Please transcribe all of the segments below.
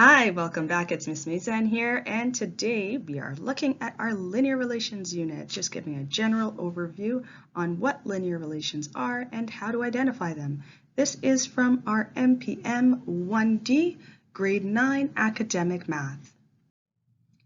Hi, welcome back. It's Miss Mazan here, and today we are looking at our linear relations unit, just giving a general overview on what linear relations are and how to identify them. This is from our MPM 1D, grade 9 academic math.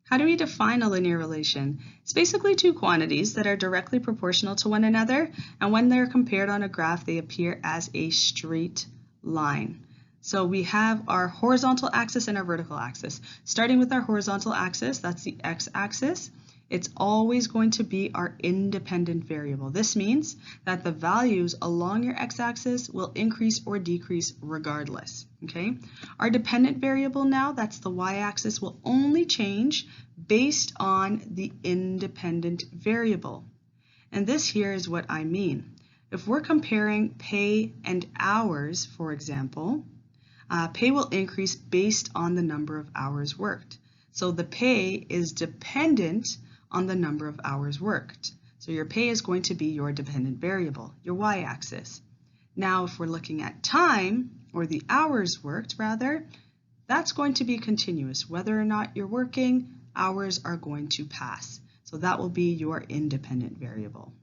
How do we define a linear relation? It's basically two quantities that are directly proportional to one another, and when they're compared on a graph, they appear as a straight line. So we have our horizontal axis and our vertical axis. Starting with our horizontal axis, that's the x-axis, it's always going to be our independent variable. This means that the values along your x-axis will increase or decrease regardless, okay? Our dependent variable now, that's the y-axis, will only change based on the independent variable. And this here is what I mean. If we're comparing pay and hours, for example, pay will increase based on the number of hours worked. So the pay is dependent on the number of hours worked. So your pay is going to be your dependent variable, your y-axis. Now, if we're looking at time, or the hours worked rather, that's going to be continuous. Whether or not you're working, hours are going to pass. So that will be your independent variable,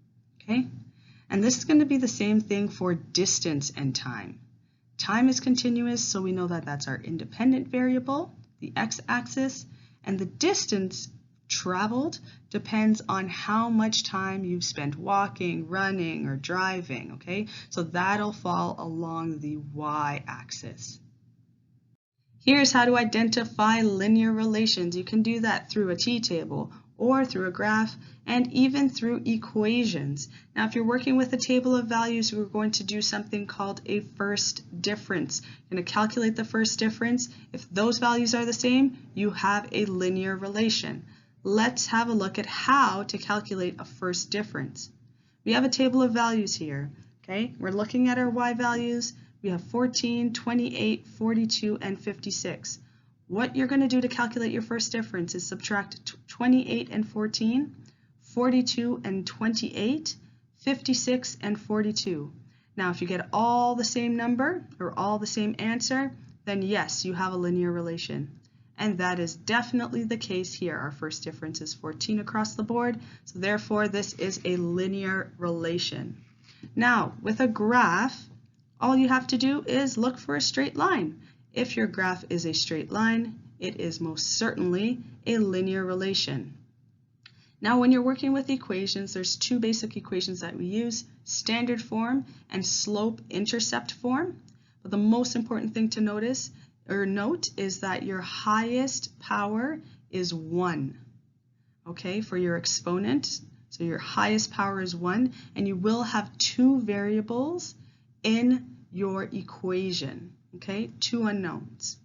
okay? And this is going to be the same thing for distance and time. Time is continuous, so we know that that's our independent variable, the x-axis, and the distance traveled depends on how much time you've spent walking, running, or driving, okay? So that'll fall along the y-axis. Here's how to identify linear relations. You can do that through a t-table or through a graph and even through equations. Now, if you're working with a table of values, we're going to do something called a first difference. You're going to calculate the first difference. If those values are the same, you have a linear relation. Let's have a look at how to calculate a first difference. We have a table of values here, okay? We're looking at our y values. We have 14, 28, 42, and 56. What you're going to do to calculate your first difference is subtract 28 and 14, 42 and 28, 56 and 42. Now, if you get all the same number or all the same answer, then yes, you have a linear relation. And that is definitely the case here. Our first difference is 14 across the board, so therefore this is a linear relation. Now, with a graph, all you have to do is look for a straight line. If your graph is a straight line, it is most certainly a linear relation. Now, when you're working with equations, there's two basic equations that we use, standard form and slope-intercept form. But the most important thing to note is that your highest power is 1, okay, for your exponent. So your highest power is 1, and you will have two variables in your equation, okay, two unknowns.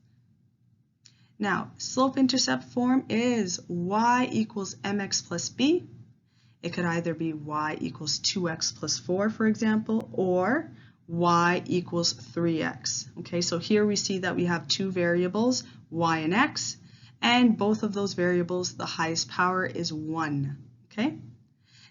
Now, slope-intercept form is y equals mx plus b. It could either be y equals 2x plus 4, for example, or y equals 3x. Okay, so here we see that we have two variables, y and x, and both of those variables, the highest power is 1. Okay,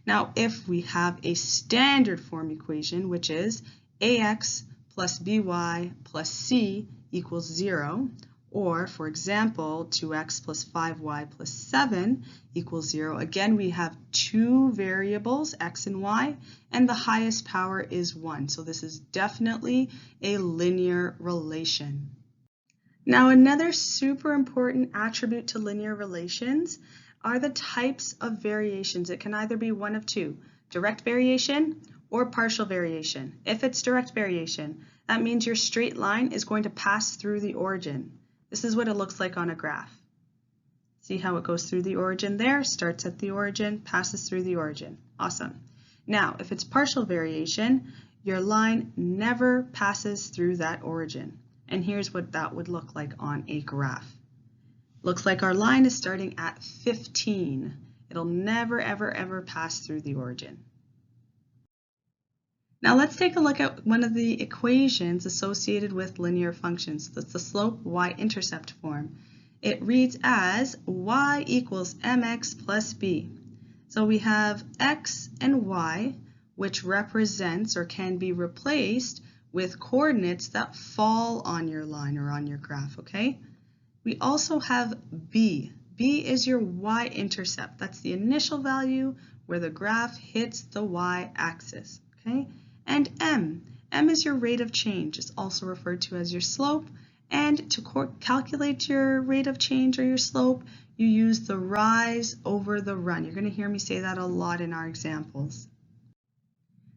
now if we have a standard form equation, which is ax plus by plus c equals 0, or for example 2x plus 5y plus 7 equals 0. Again, we have two variables, x and y, and the highest power is 1. So this is definitely a linear relation. Now, another super important attribute to linear relations are the types of variations. It can either be one of two, direct variation or partial variation. If it's direct variation, that means your straight line is going to pass through the origin. This is what it looks like on a graph. See how it goes through the origin there, starts at the origin, passes through the origin. Awesome. Now, if it's partial variation, your line never passes through that origin. And here's what that would look like on a graph. Looks like our line is starting at 15. It'll never, ever, ever pass through the origin. Now let's take a look at one of the equations associated with linear functions. That's the slope y-intercept form. It reads as y equals mx plus b. So we have x and y, which represents or can be replaced with coordinates that fall on your line or on your graph, okay? We also have b. b is your y-intercept. That's the initial value where the graph hits the y-axis. Okay? And m. m is your rate of change. It's also referred to as your slope. And to calculate your rate of change or your slope, you use the rise over the run. You're going to hear me say that a lot in our examples.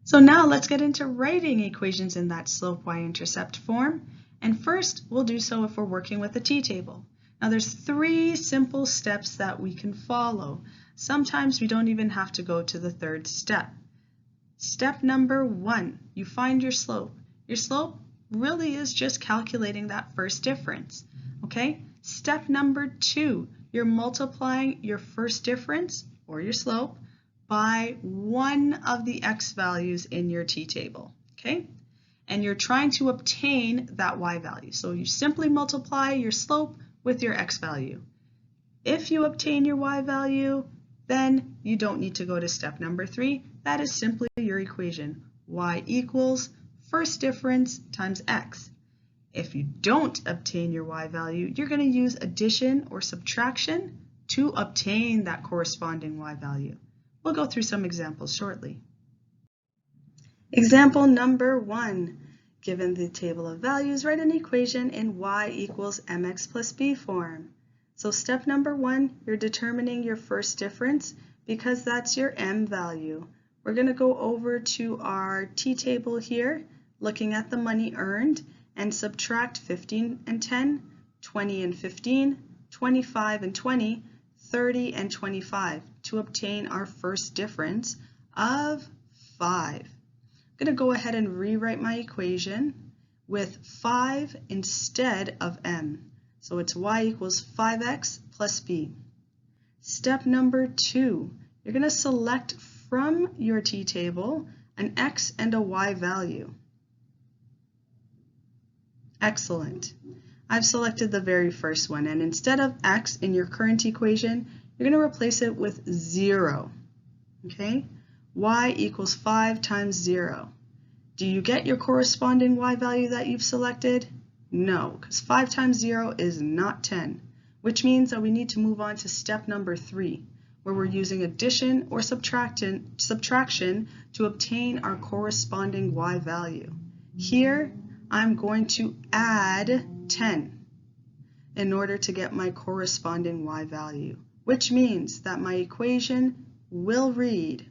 So now let's get into writing equations in that slope y-intercept form. And first, we'll do so if we're working with a t-table. Now there's 3 simple steps that we can follow. Sometimes we don't even have to go to the 3rd step. Step number 1, you find your slope. Your slope really is just calculating that first difference. Okay? Step number 2, you're multiplying your first difference, or your slope, by one of the x values in your t-table. Okay? And you're trying to obtain that y value. So you simply multiply your slope with your x value. If you obtain your y value, then you don't need to go to step number 3. That is simply your equation. Y equals first difference times x. If you don't obtain your y value, you're going to use addition or subtraction to obtain that corresponding y value. We'll go through some examples shortly. Example number 1. Given the table of values, write an equation in y equals mx plus b form. So step number 1, you're determining your first difference because that's your m value. We're going to go over to our t-table here, looking at the money earned, and subtract 15 and 10, 20 and 15, 25 and 20, 30 and 25 to obtain our first difference of 5. I'm going to go ahead and rewrite my equation with 5 instead of m. So it's y equals 5x plus b. Step number 2, you're going to select from your t-table an x and a y value. Excellent. I've selected the very first one, and instead of x in your current equation, you're going to replace it with 0. Okay? Y equals 5 times 0. Do you get your corresponding y value that you've selected? No, because 5 times 0 is not 10, which means that we need to move on to step number 3, where we're using addition or subtraction to obtain our corresponding y value. Here, I'm going to add 10 in order to get my corresponding y value, which means that my equation will read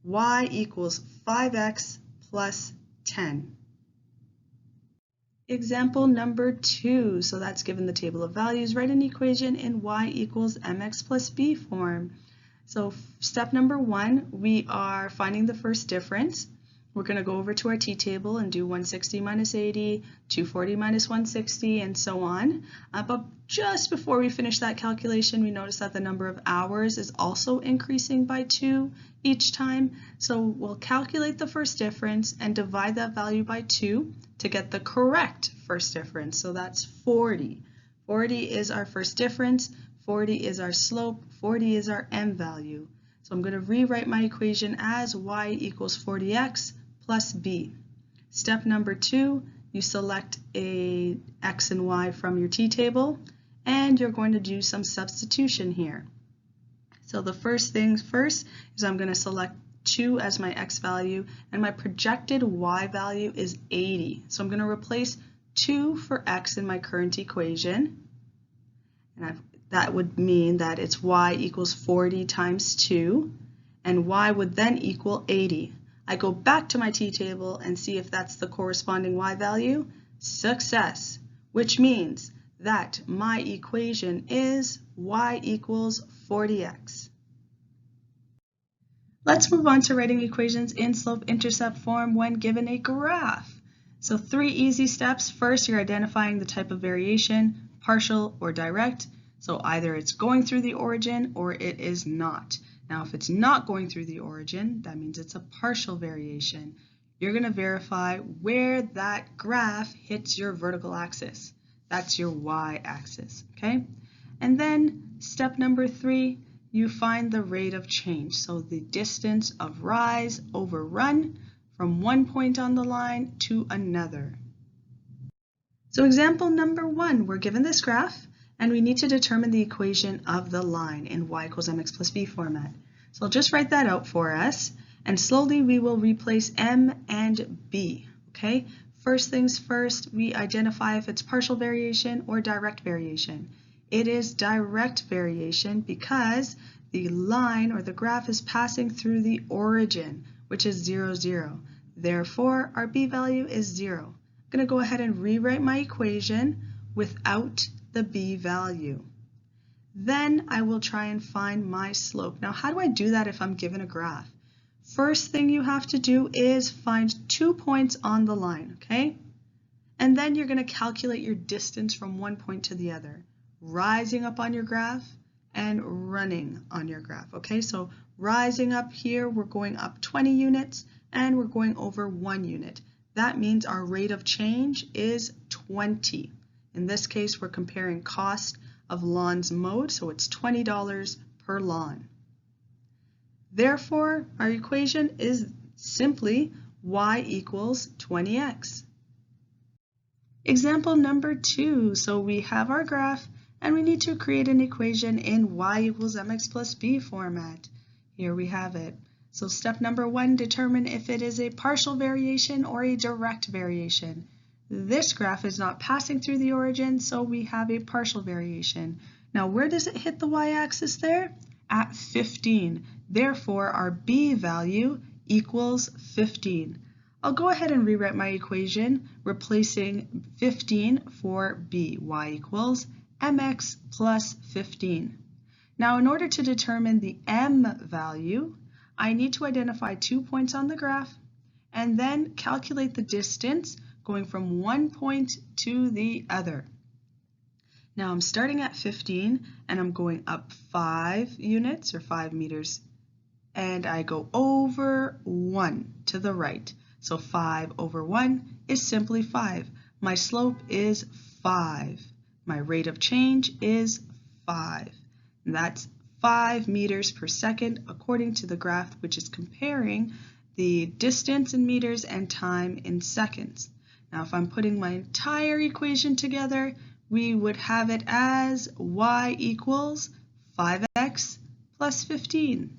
y equals 5x plus 10. Example number 2, so that's given the table of values, write an equation in y equals mx plus b form. So step number 1, we are finding the first difference. We're going to go over to our t-table and do 160 minus 80, 240 minus 160, and so on. But just before we finish that calculation, we notice that the number of hours is also increasing by 2 each time. So we'll calculate the first difference and divide that value by 2 to get the correct first difference. So that's 40. 40 is our first difference, 40 is our slope, 40 is our m value. So I'm going to rewrite my equation as y equals 40x plus b. Step number 2, you select a x and y from your t-table, and you're going to do some substitution here. So the first things first is I'm going to select 2 as my x value, and my projected y value is 80. So I'm going to replace 2 for x in my current equation, and that would mean that it's y equals 40 times 2, and y would then equal 80. I go back to my t-table and see if that's the corresponding y value. Success, which means that my equation is y equals 40x. Let's move on to writing equations in slope-intercept form when given a graph. So 3 easy steps. First, you're identifying the type of variation, partial or direct. So either it's going through the origin or it is not. Now, if it's not going through the origin, that means it's a partial variation. You're going to verify where that graph hits your vertical axis. That's your y-axis, okay? And then step number 3, you find the rate of change. So the distance of rise over run from one point on the line to another. So example number 1, we're given this graph, and we need to determine the equation of the line in y equals mx plus b format. So I'll just write that out for us, and slowly we will replace m and b, okay? First things first, we identify if it's partial variation or direct variation. It is direct variation because the line or the graph is passing through the origin, which is 0, 0. Therefore, our b value is 0. I'm going to go ahead and rewrite my equation without the b value. Then I will try and find my slope. Now, how do I do that if I'm given a graph? First thing you have to do is find 2 points on the line, okay? And then you're going to calculate your distance from one point to the other, rising up on your graph and running on your graph, okay? So rising up here, we're going up 20 units and we're going over 1 unit. That means our rate of change is 20. In this case, we're comparing cost of lawns mowed, so it's $20 per lawn. Therefore, our equation is simply y equals 20x. Example number 2, so we have our graph and we need to create an equation in y equals mx plus b format. Here we have it. So step number 1, determine if it is a partial variation or a direct variation. This graph is not passing through the origin, so we have a partial variation. Now, where does it hit the y-axis there? At 15. Therefore, our b value equals 15. I'll go ahead and rewrite my equation, replacing 15 for b. Y equals mx plus 15. Now, in order to determine the m value, I need to identify 2 points on the graph and then calculate the distance going from one point to the other. Now I'm starting at 15 and I'm going up 5 units or 5 meters, and I go over 1 to the right. So 5 over 1 is simply 5. My slope is 5. My rate of change is 5. And that's 5 meters per second according to the graph, which is comparing the distance in meters and time in seconds. Now, if I'm putting my entire equation together, we would have it as y equals 5x plus 15.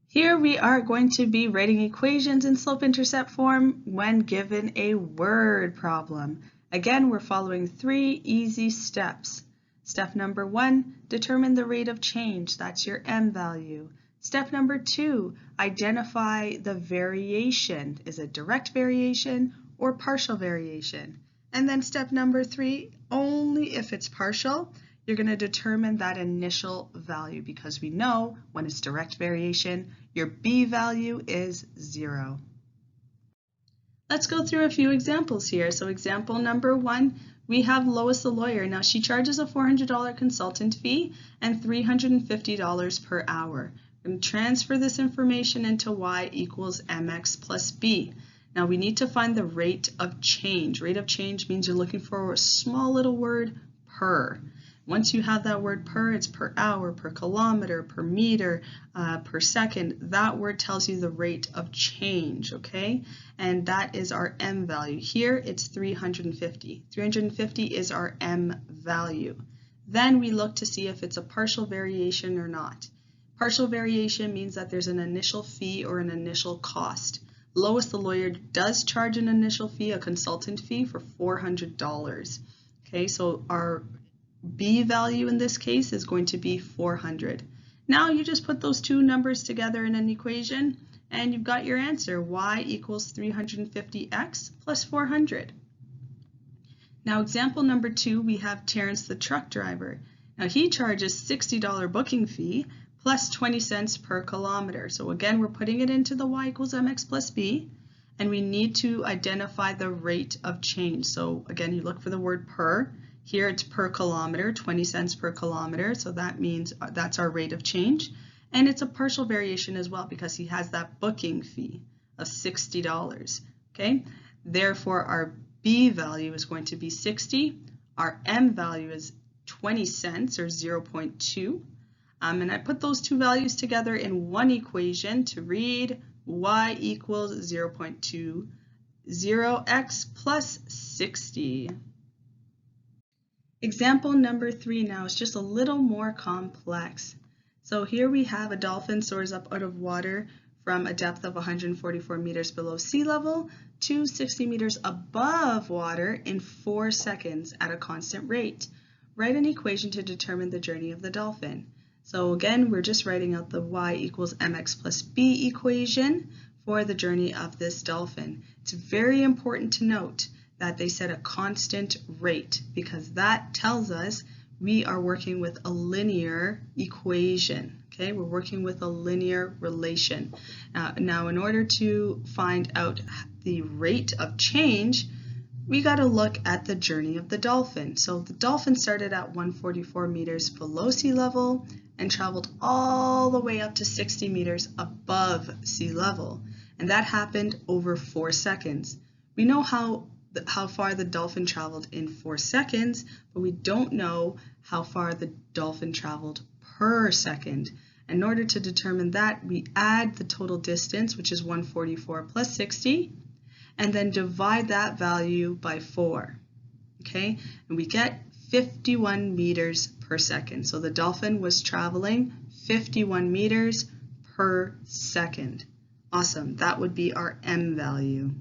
Here we are going to be writing equations in slope-intercept form when given a word problem. Again, we're following 3 easy steps. Step number 1, determine the rate of change. That's your m value. Step number 2, identify the variation. Is it direct variation or partial variation? And then step number 3, only if it's partial, you're going to determine that initial value, because we know when it's direct variation, your b value is 0. Let's go through a few examples here. So example number 1, we have Lois the lawyer. Now she charges a $400 consultant fee and $350 per hour. I'm going to transfer this information into y equals mx plus b. Now we need to find the rate of change. Rate of change means you're looking for a small little word, per. Once you have that word per, it's per hour, per kilometer, per meter, per second. That word tells you the rate of change, okay? And that is our m value. Here it's 350. 350 is our m value. Then we look to see if it's a partial variation or not. Partial variation means that there's an initial fee or an initial cost. Lois the lawyer does charge an initial fee, a consultant fee, for $400. Okay, so our b value in this case is going to be 400. Now you just put those two numbers together in an equation and you've got your answer. Y equals 350x plus 400. Now example number 2, we have Terrence the truck driver. Now he charges $60 booking fee plus 20 cents per kilometer. So again, we're putting it into the y equals mx plus b, and we need to identify the rate of change. So again, you look for the word per. Here it's per kilometer, 20 cents per kilometer, so that means that's our rate of change. And it's a partial variation as well because he has that booking fee of $60, okay? Therefore, our b value is going to be 60. Our m value is 20 cents or 0.2. And I put those two values together in one equation to read y equals 0.20x plus 60. Example number 3 now is just a little more complex. So here we have a dolphin soars up out of water from a depth of 144 meters below sea level to 60 meters above water in 4 seconds at a constant rate. Write an equation to determine the journey of the dolphin. So again, we're just writing out the y equals mx plus b equation for the journey of this dolphin. It's very important to note that they set a constant rate because that tells us we are working with a linear equation. Okay, we're working with a linear relation. Now, in order to find out the rate of change, we got to look at the journey of the dolphin. So the dolphin started at 144 meters below sea level and traveled all the way up to 60 meters above sea level. And that happened over 4 seconds. We know how far the dolphin traveled in 4 seconds, but we don't know how far the dolphin traveled per second. In order to determine that, we add the total distance, which is 144 plus 60, and then divide that value by 4. Okay, and we get 51 meters per second. So the dolphin was traveling 51 meters per second. Awesome, that would be our m value.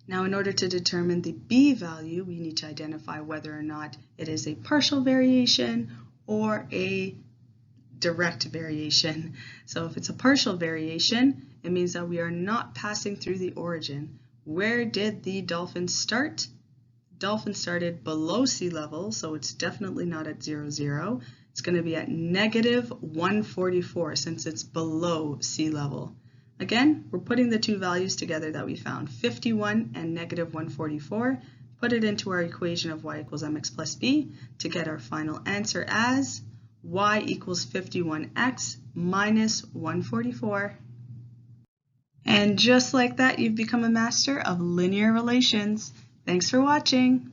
Now, in order to determine the b value, we need to identify whether or not it is a partial variation or a direct variation. So if it's a partial variation, it means that we are not passing through the origin. Where did the dolphin start? The dolphin started below sea level, so it's definitely not at 0, 0. It's going to be at negative 144 since it's below sea level. Again, we're putting the two values together that we found, 51 and negative 144, put it into our equation of y equals mx plus b to get our final answer as y equals 51x minus 144. And just like that, you've become a master of linear relations. Thanks for watching.